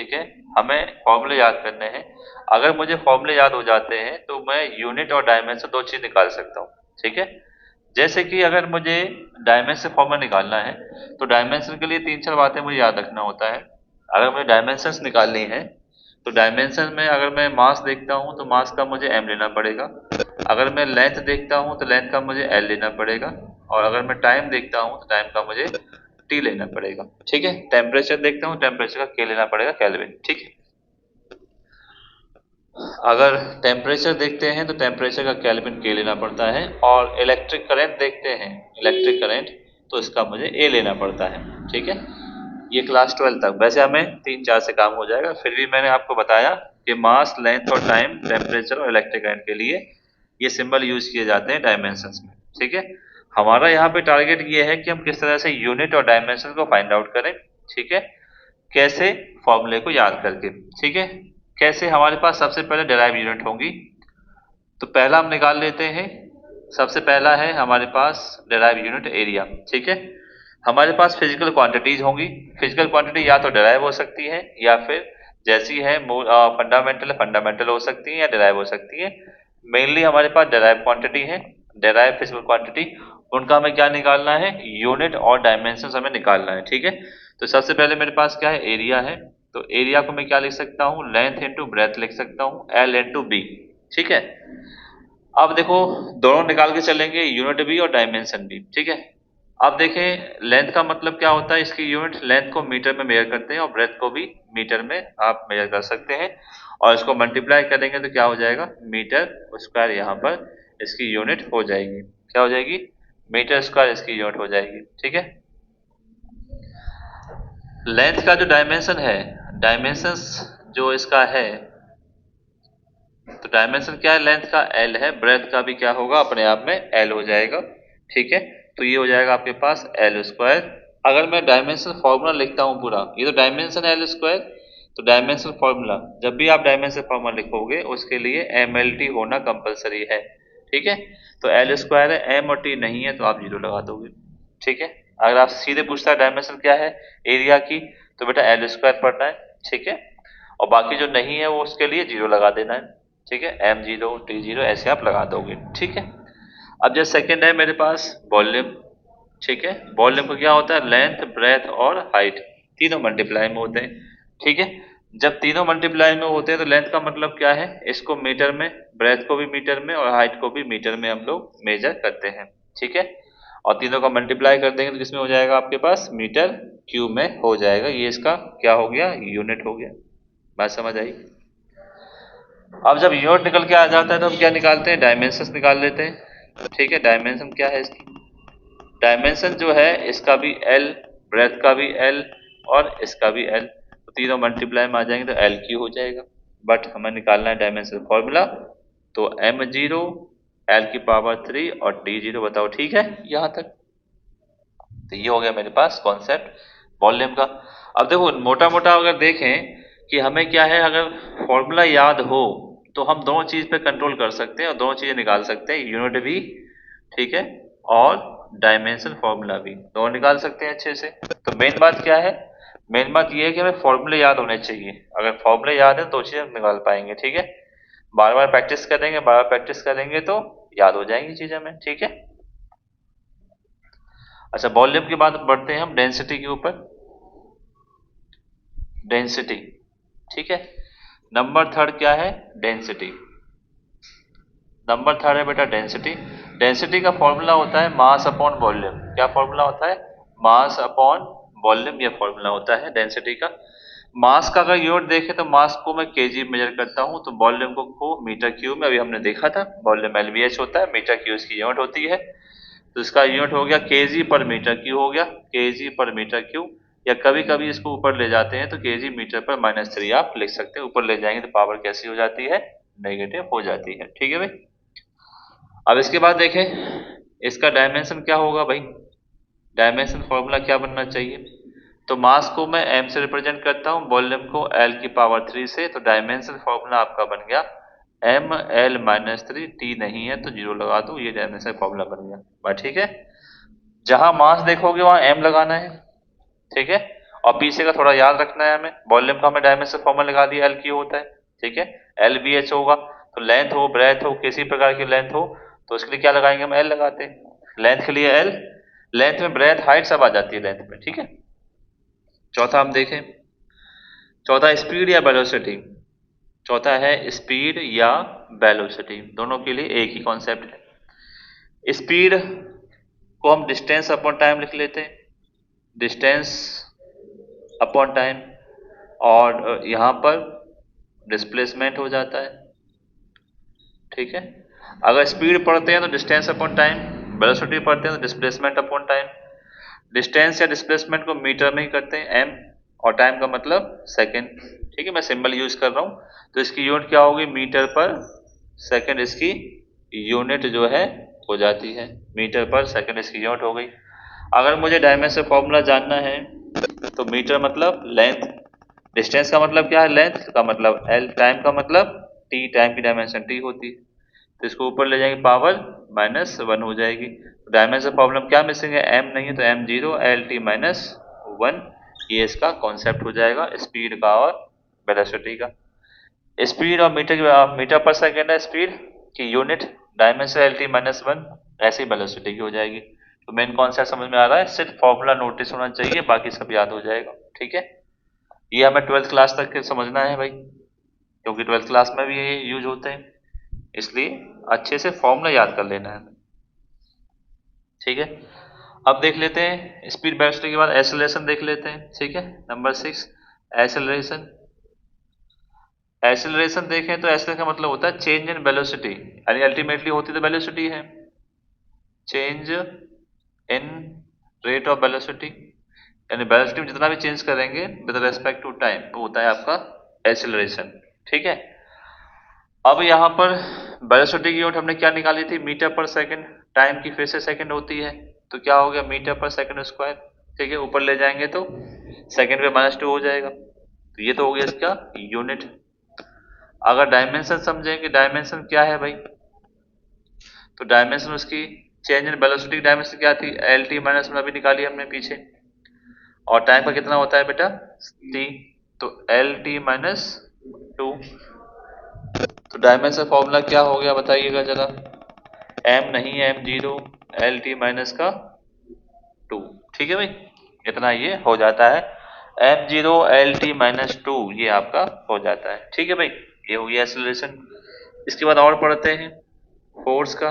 ठीक है, हमें फॉर्मूले याद करने हैं। अगर मुझे फॉर्मूले याद हो जाते हैं तो मैं यूनिट और डायमेंशन दो चीज निकाल सकता हूँ। ठीक है, जैसे कि अगर मुझे डायमेंशन फॉर्मूला निकालना है तो डायमेंशन के लिए तीन चार बातें मुझे याद रखना होता है। अगर मुझे डायमेंशंस निकालनी है तो डायमेंशन में अगर मैं मास देखता हूँ तो मास का मुझे m लेना पड़ेगा। अगर मैं लेंथ देखता हूँ तो लेंथ का मुझे l लेना पड़ेगा। और अगर मैं टाइम देखता हूँ तो टाइम का मुझे t लेना पड़ेगा। ठीक है, टेम्परेचर देखता हूँ, टेम्परेचर का k लेना पड़ेगा, केल्विन। ठीक है, अगर टेम्परेचर देखते हैं तो टेम्परेचर का केल्विन के लेना पड़ता है। और इलेक्ट्रिक करंट देखते हैं, इलेक्ट्रिक करंट, तो इसका मुझे ए लेना पड़ता है। ठीक है, ये क्लास 12 तक। वैसे हमें 3-4 से काम हो जाएगा, फिर भी मैंने आपको बताया कि मास, लेंथ और टाइम, टेम्परेचर और इलेक्ट्रिक करंट के लिए ये सिंबल यूज किए जाते हैं डायमेंशंस में। ठीक है, हमारा यहाँ पे टारगेट ये है कि हम किस तरह से यूनिट और डायमेंशन को फाइंड आउट करें। ठीक है, कैसे, फॉर्मूले को याद करके। ठीक है, कैसे, हमारे पास सबसे पहले डेराइव यूनिट होंगी, तो पहला हम निकाल लेते हैं। सबसे पहला है हमारे पास डेराइव यूनिट एरिया। ठीक है, हमारे पास फिजिकल क्वांटिटीज होंगी। फिजिकल क्वांटिटी या तो डेराइव हो सकती है या फिर जैसी है फंडामेंटल फंडामेंटल हो सकती है या डेराइव हो सकती है। मेनली हमारे पास डेराइव क्वांटिटी है, डेराइव फिजिकल क्वांटिटी। उनका हमें क्या निकालना है, यूनिट और डायमेंशन हमें निकालना है। ठीक है, तो सबसे पहले मेरे पास क्या है, एरिया है। तो एरिया को मैं क्या लिख सकता हूँ, लेंथ इंटू ब्रेथ लिख सकता हूँ, एल इंटू बी। ठीक है, अब देखो दोनों निकाल के चलेंगे, यूनिट भी और डायमेंशन भी। ठीक है, अब देखें लेंथ का मतलब क्या होता है, इसकी यूनिट लेंथ को मीटर में मेजर करते हैं और ब्रेथ को भी मीटर में आप मेजर कर सकते हैं। और इसको मल्टीप्लाई करेंगे तो क्या हो जाएगा, मीटर स्क्वायर। यहाँ पर इसकी यूनिट हो जाएगी, क्या हो जाएगी, मीटर स्क्वायर इसकी यूनिट हो जाएगी। ठीक है, लेंथ का जो डायमेंशन है, डायमेंशन जो इसका है, तो डायमेंशन क्या है, लेंथ का एल है, ब्रेथ का भी क्या होगा, अपने आप में एल हो जाएगा। ठीक है, तो ये हो जाएगा आपके पास एल स्क्वायर। अगर मैं डायमेंशन फॉर्मूला लिखता हूँ पूरा, ये तो डायमेंशन एल स्क्वायर, तो डायमेंशन फॉर्मूला, जब भी आप डायमेंशन फॉर्मूला लिखोगे उसके लिए एम एल टी होना कंपलसरी है। ठीक है, तो एल स्क्वायर है, एम और टी नहीं है तो आप जीरो लगा दोगे। ठीक है, अगर आप सीधे पूछता है डायमेंशन क्या है एरिया की, तो बेटा एल स्क्वायर पढ़ना है। ठीक है, और बाकी जो नहीं है वो उसके लिए जीरो लगा देना है। ठीक है, एम जीरो टी जीरो ऐसे आप लगा दोगे। ठीक है, अब जो सेकंड है मेरे पास वॉल्यूम। ठीक है, वॉल्यूम का क्या होता है, लेंथ ब्रेथ और हाइट तीनों मल्टीप्लाई में होते हैं। ठीक है, जब तीनों मल्टीप्लाई में होते हैं तो लेंथ का मतलब क्या है, इसको मीटर में, ब्रेथ को भी मीटर में और हाइट को भी मीटर में हम लोग मेजर करते हैं। ठीक है, और तीनों का मल्टीप्लाई कर देंगे तो किसमें हो जाएगा, आपके पास मीटर क्यूब में हो जाएगा। ये इसका क्या हो गया, यूनिट हो गया। बात समझ आई। अब जब यूनिट निकल के आ जाता है तो हम क्या निकालते हैं, डायमेंशन निकाल लेते हैं। ठीक है, डायमेंशन क्या है इसकी, डायमेंशन जो है इसका भी एल, ब्रेथ का भी एल और इसका भी एल, तो तीनों मल्टीप्लाई में आ जाएंगे तो एल क्यू हो जाएगा। बट हमें निकालना है डायमेंशन फॉर्मूला, तो एम जीरो, एल की पावर 3 और डी जीरो। बताओ ठीक है यहाँ तक। तो ये हो गया मेरे पास कॉन्सेप्ट वॉल्यूम का। अब देखो मोटा मोटा अगर देखें कि हमें क्या है, अगर फॉर्मूला याद हो तो हम दोनों चीज पे कंट्रोल कर सकते हैं और दोनों चीजें निकाल सकते हैं, यूनिट भी, ठीक है, और डायमेंशन फॉर्मूला भी दोनों निकाल सकते हैं अच्छे से। तो मेन बात क्या है, मेन बात ये है कि हमें फॉर्मूले याद होने चाहिए। अगर फॉर्मूले याद है तो चीजें हम निकाल पाएंगे। ठीक है, बार बार प्रैक्टिस करेंगे, बार बार प्रैक्टिस करेंगे तो याद हो जाएंगी चीजें हमें। ठीक है, अच्छा वॉल्यूम के बाद बढ़ते हैं हम डेंसिटी के ऊपर। डेंसिटी, ठीक है, नंबर थर्ड क्या है, डेंसिटी। नंबर थर्ड है बेटा डेंसिटी। डेंसिटी का फॉर्मूला होता है मास अपॉन वॉल्यूम। क्या फॉर्मूला होता है, मास अपॉन वॉल्यूम, ये फॉर्मूला होता है डेंसिटी का। मास का अगर यूनिट देखें तो मास को मैं केजी मेजर करता हूं, तो वॉल्यूम को मीटर क्यूब में, अभी हमने देखा था वॉल्यूम एलवीएच होता है, मीटर क्यूब इसकी यूनिट होती है। तो इसका यूनिट हो गया केजी पर मीटर क्यूब हो गया, केजी पर मीटर क्यूब। या कभी कभी इसको ऊपर ले जाते हैं तो केजी मीटर पर -3 आप लिख सकते हैं। ऊपर ले जाएंगे तो पावर कैसी हो जाती है, नेगेटिव हो जाती है। ठीक है भाई, अब इसके बाद देखें इसका डायमेंशन क्या होगा भाई, डायमेंशन फॉर्मूला क्या बनना चाहिए। तो मास को मैं m से रिप्रेजेंट करता हूं, वॉल्यूम को l की पावर 3 से, तो डायमेंशन फॉर्मूला आपका बन गया m l -3, t नहीं है तो जीरो लगा दूं, ये डायमेंशन फॉर्मूला बन गया। बात ठीक है, जहां मास देखोगे वहां m लगाना है। ठीक है, और पीछे का थोड़ा याद रखना है हमें, वॉल्यूम का हमें डायमेंशन फॉर्मूला लगा दिया, एल क्यू होता है, ठीक है, एल बी एच होगा, तो लेंथ हो ब्रेथ हो किसी प्रकार की लेंथ हो तो उसके लिए क्या लगाएंगे हम, एल लगाते हैं, लेंथ के लिए एल, लेंथ में ब्रेथ हाइट सब आ जाती है लेंथ में, ठीक है। चौथा हम देखें, चौथा स्पीड या वेलोसिटी, चौथा है स्पीड या वेलोसिटी, दोनों के लिए एक ही कॉन्सेप्ट है। स्पीड को हम डिस्टेंस अपॉन टाइम लिख लेते हैं, डिस्टेंस अपॉन टाइम, और यहाँ पर डिस्प्लेसमेंट हो जाता है, ठीक है। अगर स्पीड पढ़ते हैं तो डिस्टेंस अपॉन टाइम, वेलोसिटी पढ़ते हैं तो डिस्प्लेसमेंट अपॉन टाइम। डिस्टेंस या डिस्प्लेसमेंट को मीटर में ही करते हैं, एम, और टाइम का मतलब सेकंड, ठीक है, मैं सिंबल यूज कर रहा हूँ, तो इसकी यूनिट क्या होगी, मीटर पर सेकंड इसकी यूनिट जो है हो जाती है, मीटर पर सेकंड इसकी यूनिट हो गई। अगर मुझे डायमेंशन फॉर्मूला जानना है तो मीटर मतलब लेंथ, डिस्टेंस का मतलब क्या है, लेंथ का मतलब एल, टाइम का मतलब टी, टाइम की डायमेंशन टी होती है, तो इसको ऊपर ले जाएंगे पावर -1 हो जाएगी। तो डायमेंशन प्रॉब्लम क्या मिसिंग है, एम नहीं है, तो एम जीरो एल टी -1, ये इसका कॉन्सेप्ट हो जाएगा स्पीड का और वेलोसिटी का। स्पीड और मीटर पर सेकेंड है स्पीड की यूनिट, डायमेंशन एल टी -1, ऐसे ही वेलोसिटी की हो जाएगी। तो मेन कॉन्सेप्ट समझ में आ रहा है, सिर्फ फॉर्मूला नोटिस होना चाहिए, बाकी सब याद हो जाएगा, ठीक है। ये हमें 12th क्लास तक के समझना है भाई, क्योंकि 12th क्लास में भी ये यूज होते हैं, इसलिए अच्छे से फॉर्मूला याद कर लेना है, ठीक है। अब देख लेते हैं स्पीड वेलोसिटी के बाद एक्सेलरेशन देख लेते हैं, ठीक है। Number 6 acceleration. एक्सेलरेशन देखें तो एक्सेलरेशन का मतलब होता है चेंज इन वेलोसिटी, यानी अल्टीमेटली होती तो वेलोसिटी है, change in rate of velocity, यानी वेलोसिटी में जितना भी चेंज करेंगे विद रेस्पेक्ट टू टाइम वो होता है आपका एक्सेलरेशन, ठीक है। अब यहाँ पर वेलोसिटी की यूनिट हमने क्या निकाली थी, मीटर पर सेकंड, टाइम की फिर से सेकंड होती है, तो क्या हो गया मीटर पर सेकंड स्क्वायर, ठीक है, ऊपर ले जाएंगे तो सेकंड पे -2 हो जाएगा, तो ये तो हो गया इसका यूनिट। अगर डायमेंशन समझें कि डायमेंशन क्या है भाई, तो डायमेंशन उसकी चेंज इन वेलोसिटी की डायमेंशन क्या थी, एल टी -1 अभी निकाली हमने पीछे, और टाइम का कितना होता है बेटा टी, तो एल टी -2, तो डायमेंशन फॉर्मूला क्या हो गया बताइएगा जरा, एम नहीं है, एम जीरो एल टी -2, ठीक है भाई, इतना ये हो जाता है, एम जीरो एल टी -2 ये आपका हो जाता है, ठीक है भाई, ये हो गया एक्सेलरेशन। इसके बाद और पढ़ते हैं फोर्स का।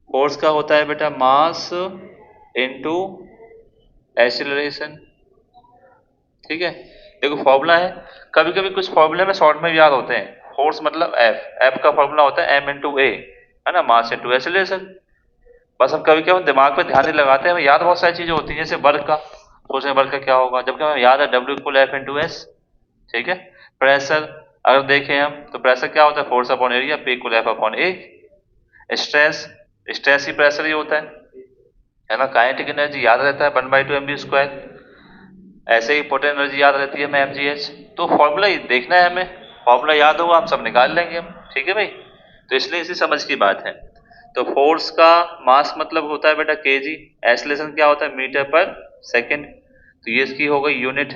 फोर्स का होता है बेटा मास इनटू एक्सेलरेशन, ठीक है। देखो फॉर्मूला है, कभी कभी कुछ फॉर्मूले में शॉर्ट में भी याद होते हैं, फोर्स मतलब एफ, एफ का फॉर्मूला होता है एम इंटू ए, है ना, मास इंटू एक्सेलरेशन। बस हम कभी कभी दिमाग पे ध्यान नहीं लगाते, हमें याद बहुत सारी चीजें होती हैं, जैसे वर्क का, सोचने वर्क का क्या होगा, जबकि हमें याद है W equal F into S, ठीक है। प्रेशर अगर देखें हम तो प्रेशर क्या होता है, force upon area, P equal F upon A. Stress, stress ही प्रेशर ही होता है ना। काइनेटिक एनर्जी याद रहता है 1/2 mv², ऐसे ही पोटेंशियल एनर्जी याद रहती है हमें mgh। तो फॉर्मूला देखना है हमें, फॉर्मूला याद होगा हम सब निकाल लेंगे हम, ठीक है भाई, तो इसलिए इसी समझ की बात है। तो फोर्स का मास मतलब होता है बेटा केजी, एक्सेलरेशन क्या होता है मीटर पर सेकंड, तो ये इसकी हो गई यूनिट।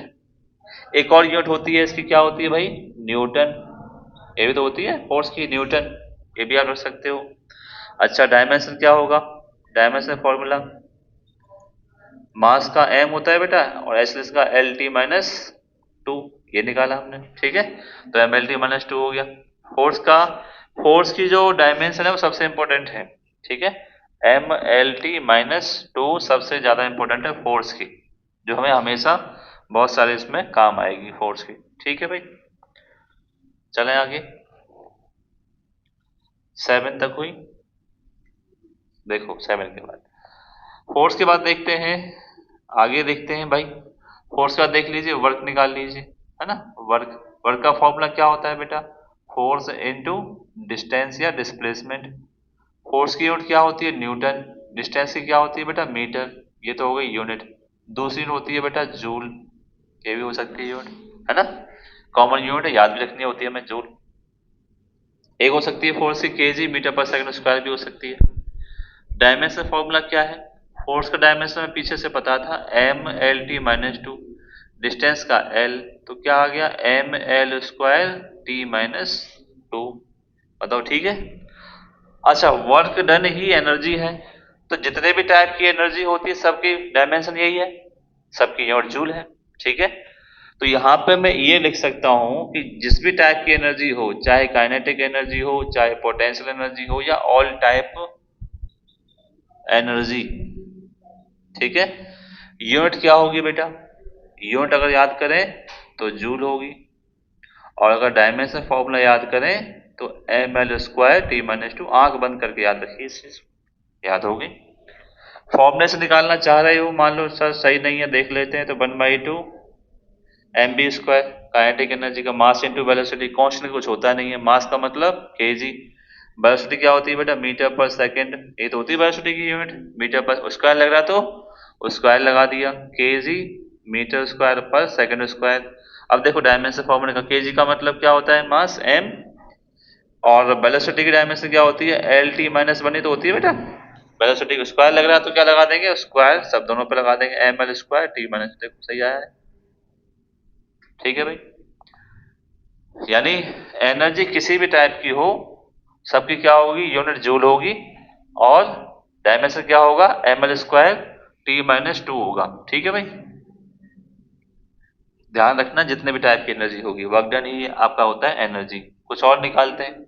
एक और यूनिट होती है इसकी, क्या होती है भाई, न्यूटन, ये भी तो होती है फोर्स की, न्यूटन, ये भी आप रख सकते हो। अच्छा डायमेंशन क्या होगा, डायमेंशन फॉर्मूला मास का m होता है बेटा और एक्सेलरेशन का एल टी -2, ये निकाला हमने, ठीक है, तो एम एल टी -2 हो गया। फोर्स का, फोर्स की जो डायमेंशन है वो सबसे इंपॉर्टेंट है, ठीक है, एम एल टी -2 सबसे ज्यादा इंपॉर्टेंट है फोर्स की, जो हमें हमेशा बहुत सारे इसमें काम आएगी फोर्स की, ठीक है भाई। चलें आगे, 7 तक हुई, देखो 7 के बाद फोर्स के बाद देखते हैं, आगे देखते हैं भाई, फोर्स का देख लीजिए, वर्क निकाल लीजिए, है ना, वर्क, वर्क का फॉर्मूला क्या होता है बेटा, फोर्स इनटू डिस्टेंस या डिस्प्लेसमेंट। फोर्स की यूनिट क्या होती है न्यूटन, डिस्टेंस की क्या होती है बेटा मीटर, ये तो हो गई यूनिट। दूसरी होती है बेटा जूल, ये भी हो सकती है यूनिट, है ना, कॉमन यूनिट है, याद भी रखनी होती है हमें जूल। एक हो सकती है फोर्स की केजी, मीटर पर सेकंड स्क्वायर भी हो सकती है। डायमेंशन फॉर्मूला क्या है, फोर्स का डायमेंशन में पीछे से पता था एम एल टी -2, डिस्टेंस का L, तो क्या आ गया ml² T-2। बताओ ठीक है। अच्छा, वर्क डन ही एनर्जी है, तो जितने भी टाइप की एनर्जी होती है सबकी डायमेंशन यही है, सबकी यूनिट जूल है। ठीक है, तो यहाँ पे मैं ये लिख सकता हूँ कि जिस भी टाइप की एनर्जी हो, चाहे काइनेटिक एनर्जी हो, चाहे पोटेंशियल एनर्जी हो, या ऑल टाइप एनर्जी, ठीक है, यूनिट क्या होगी बेटा? यूनिट अगर याद करें तो जूल होगी, और अगर डायमेंशन फॉर्मूला याद करें तो ml² T-2। आंख बंद करके याद रखिए, इस चीज याद होगी। फॉर्मूले से निकालना चाह रहे हो, मान लो सर सही नहीं है, देख लेते हैं, तो 1/2 mv², काइनेटिक एनर्जी का मास इंटू वेलोसिटी, कांस्टेंट कुछ होता नहीं है, मास का मतलब kg, वेलोसिटी क्या होती है बेटा? मीटर पर सेकंड, ये तो होती है वेलोसिटी की यूनिट, मीटर पर स्क्वायर लग रहा तो स्क्वायर लगा दिया, kg मीटर स्क्वायर पर सेकंड स्क्वायर। अब देखो डायमेंशन फॉर्मूले का, kg का मतलब क्या होता है? मास m, और वेलोसिटी की डायमेंशन क्या होती है? LT-1 ही तो होती है बेटा। वेलोसिटी का स्क्वायर लग रहा है तो क्या लगा देंगे? स्क्वायर सब दोनों पे लगा देंगे, ml² T-, देखो सही आया है। ठीक है भाई, यानी एनर्जी किसी भी टाइप की हो, सबकी क्या होगी? यूनिट जूल होगी, और डायमेंशन क्या होगा? ml² T-2 होगा। ठीक है भाई, ध्यान रखना, जितने भी टाइप की एनर्जी होगी, वर्क डन ही आपका होता है एनर्जी। कुछ और निकालते हैं,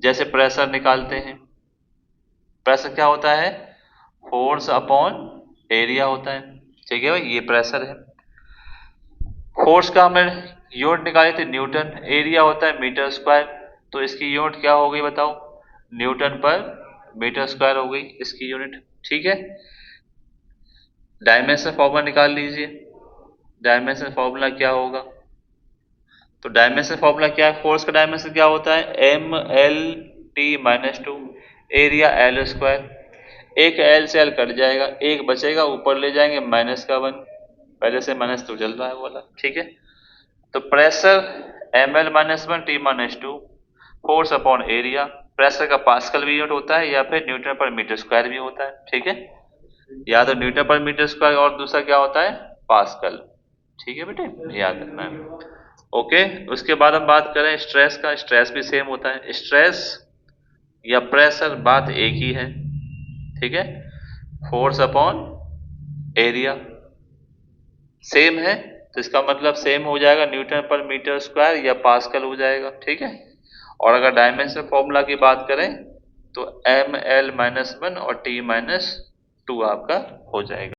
जैसे प्रेशर निकालते हैं। प्रेशर क्या होता है? फोर्स अपॉन एरिया होता है। ठीक है भाई, ये प्रेशर है। फोर्स का हमें यूनिट निकाली थी न्यूटन, एरिया होता है मीटर स्क्वायर, तो इसकी यूनिट क्या हो गई बताओ? न्यूटन पर मीटर स्क्वायर हो गई इसकी यूनिट। ठीक है, डायमेंशन फॉर्मूला निकाल लीजिए। डायमेंशन फॉर्मूला क्या होगा? तो डायमेंशन फॉर्मूला क्या है? फोर्स का डायमेंशन क्या होता है? mlt-2, area L²। एक L से L कट जाएगा, एक बचेगा, ऊपर ले जाएंगे -1, पहले से माइनस तो चल रहा है वाला। ठीक है, तो pressure ml-1 T-2, force upon area. Pressure का पास्कल भी यूनिट होता है, या फिर न्यूटन पर मीटर स्क्वायर भी होता है। ठीक है, या तो न्यूटन पर मीटर स्क्वायर, और दूसरा क्या होता है? पास्कल। ठीक है बेटे, याद रखना है। ओके, उसके बाद हम बात करें स्ट्रेस का। स्ट्रेस भी सेम होता है, स्ट्रेस या प्रेशर बात एक ही है। ठीक है, फोर्स अपॉन एरिया सेम है, तो इसका मतलब सेम हो जाएगा, न्यूटन पर मीटर स्क्वायर या पास्कल हो जाएगा। ठीक है, और अगर डायमेंशन फॉर्मूला की बात करें तो ml-1 और T-2 आपका हो जाएगा।